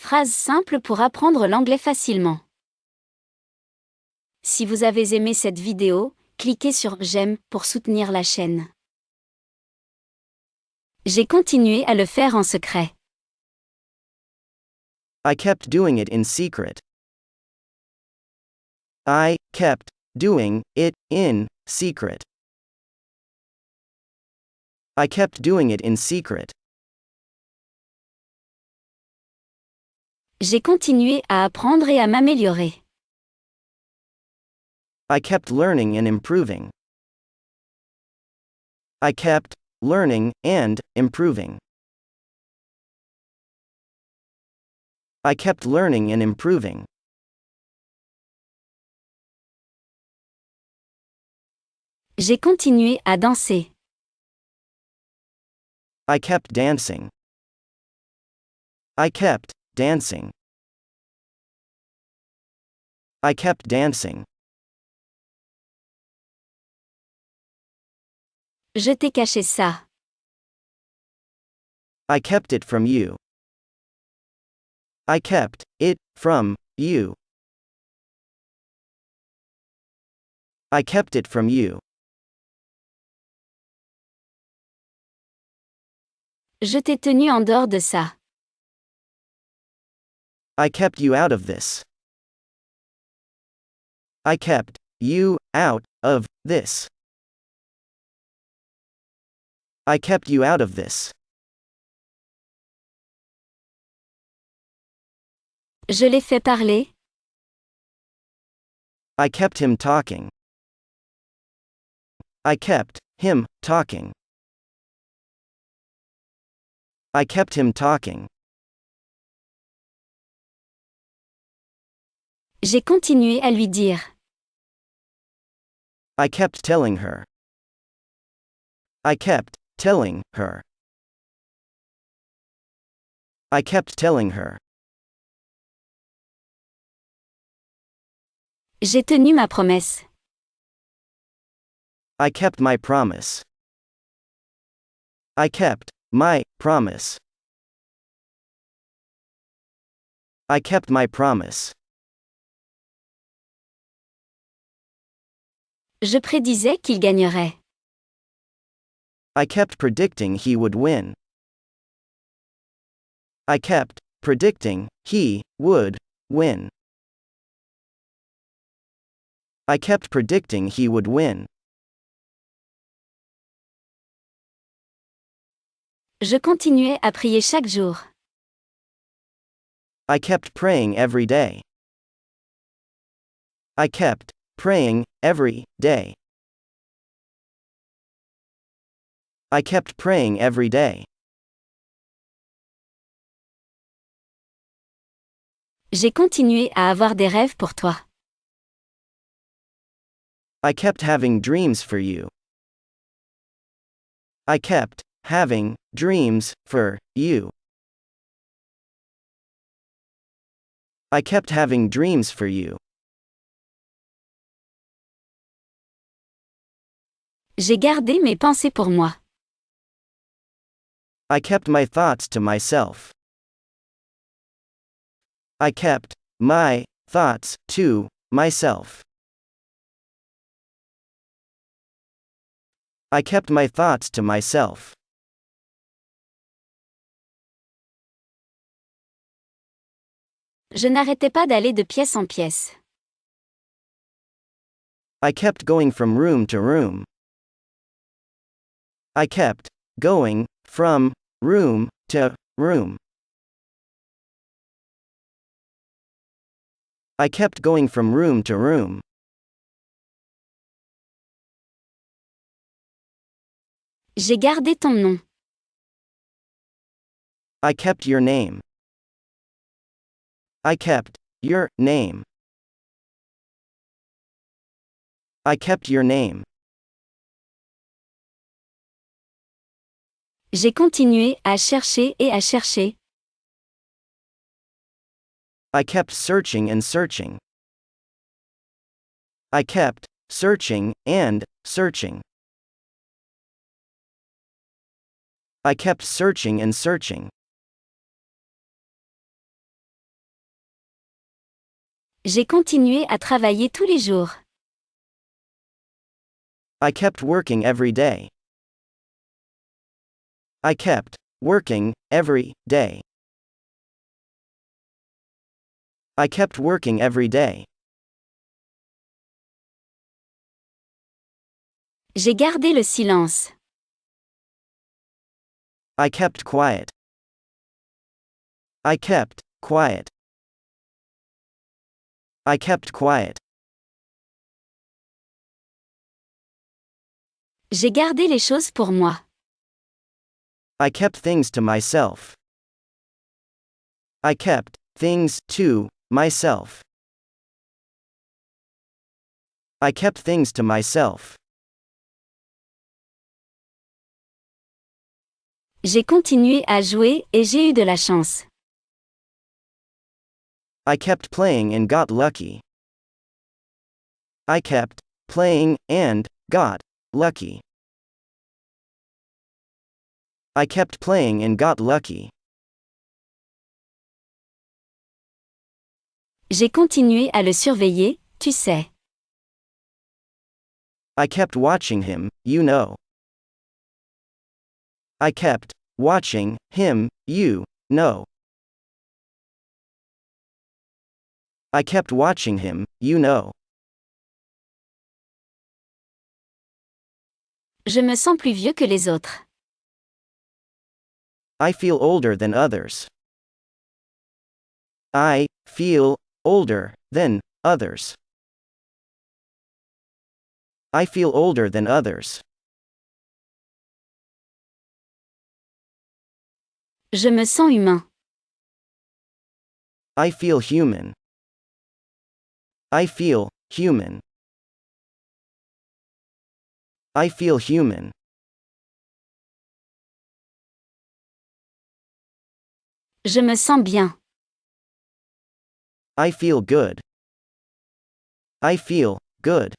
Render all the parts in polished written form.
Phrases simples pour apprendre l'anglais facilement. Si vous avez aimé cette vidéo, cliquez sur j'aime pour soutenir la chaîne. J'ai continué à le faire en secret. I kept doing it in secret. I kept doing it in secret. I kept doing it in secret. J'ai continué à apprendre et à m'améliorer. I kept learning and improving. I kept learning and improving. I kept learning and improving. J'ai continué à danser. I kept dancing. I kept dancing. I kept dancing. Je t'ai caché ça. I kept it from you. I kept it from you. I kept it from you. Je t'ai tenu en dehors de ça. I kept you out of this. I kept you out of this. I kept you out of this. Je l'ai fait parler. I kept him talking. I kept him talking. I kept him talking. J'ai continué à lui dire. I kept telling her. I kept telling her. I kept telling her. J'ai tenu ma promesse. I kept my promise. I kept my promise. I kept my promise. Je prédisais qu'il gagnerait. I kept predicting he would win. I kept predicting he would win. I kept predicting he would win. Je continuais à prier chaque jour. I kept praying every day. I kept praying every day. I kept praying every day. J'ai continué à avoir des rêves pour toi. I kept having dreams for you. I kept having dreams for you. I kept having dreams for you. J'ai gardé mes pensées pour moi. I kept my thoughts to myself. I kept my thoughts to myself. I kept my thoughts to myself. Je n'arrêtais pas d'aller de pièce en pièce. I kept going from room to room. I kept going from room to room. I kept going from room to room. J'ai gardé ton nom. I kept your name. I kept your name. I kept your name. J'ai continué à chercher et à chercher. I kept searching and searching. I kept searching and searching. I kept searching and searching. J'ai continué à travailler tous les jours. I kept working every day. I kept working every day. I kept working every day. J'ai gardé le silence. I kept quiet. I kept quiet. I kept quiet. J'ai gardé les choses pour moi. I kept things to myself. I kept things to myself. I kept things to myself. J'ai continué à jouer et j'ai eu de la chance. I kept playing and got lucky. I kept playing and got lucky. I kept playing and got lucky. J'ai continué à le surveiller, tu sais. I kept watching him, you know. I kept watching him, you know. I kept watching him, you know. Je me sens plus vieux que les autres. I feel older than others. I feel older than others. I feel older than others. Je me sens humain. I feel human. I feel human. I feel human. Je me sens bien. I feel good. I feel good.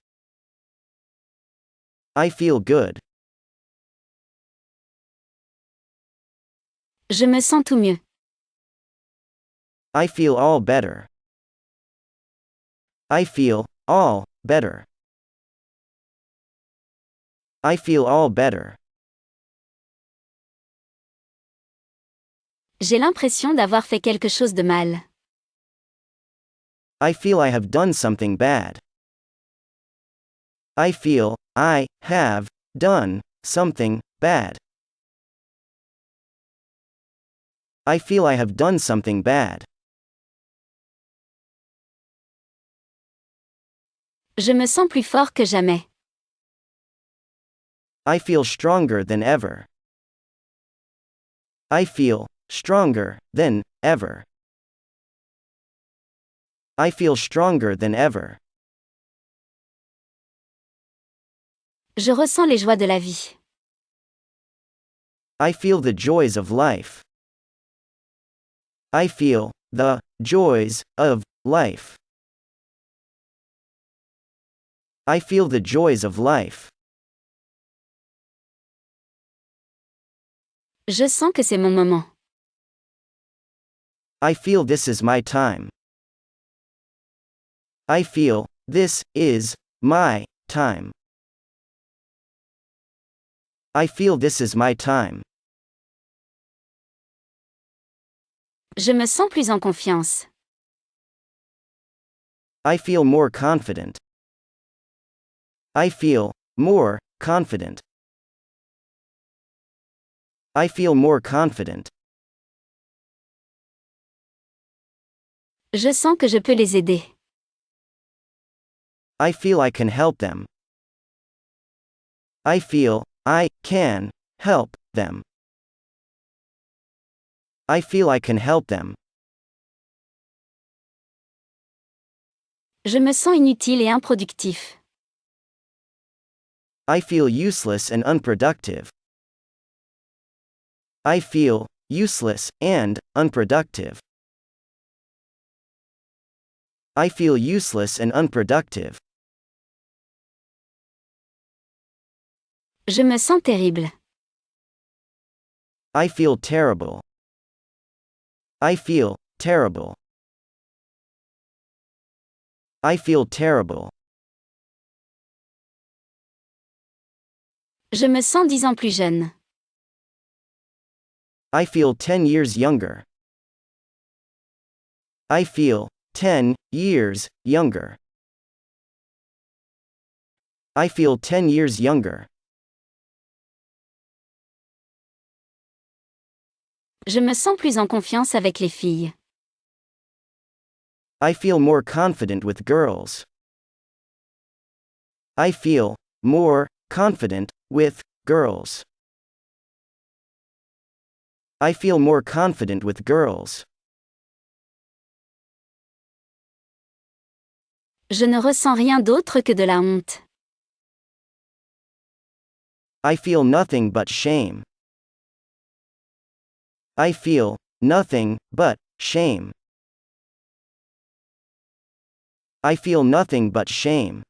I feel good. Je me sens tout mieux. I feel all better. I feel all better. I feel all better. J'ai l'impression d'avoir fait quelque chose de mal. I feel I have done something bad. I feel I have done something bad. I feel I have done something bad. Je me sens plus fort que jamais. I feel stronger than ever. I feel stronger than ever. I feel stronger than ever. Je ressens les joies de la vie. I feel the joys of life. I feel the joys of life. I feel the joys of life. Je sens que c'est mon moment. I feel this is my time. I feel this is my time. I feel this is my time. Je me sens plus en confiance. I feel more confident. I feel more confident. I feel more confident. Je sens que je peux les aider. I feel I can help them. I feel I can help them. I feel I can help them. Je me sens inutile et improductif. I feel useless and unproductive. I feel useless and unproductive. I feel useless and unproductive. Je me sens terrible. I feel terrible. I feel terrible. I feel terrible. Je me sens 10 ans plus jeune. I feel 10 years younger. I feel 10 years younger. I feel 10 years younger. Je me sens plus en confiance avec les filles. I feel more confident with girls. I feel more confident with girls. I feel more confident with girls. Je ne ressens rien d'autre que de la honte. I feel nothing but shame. I feel nothing but shame. I feel nothing but shame.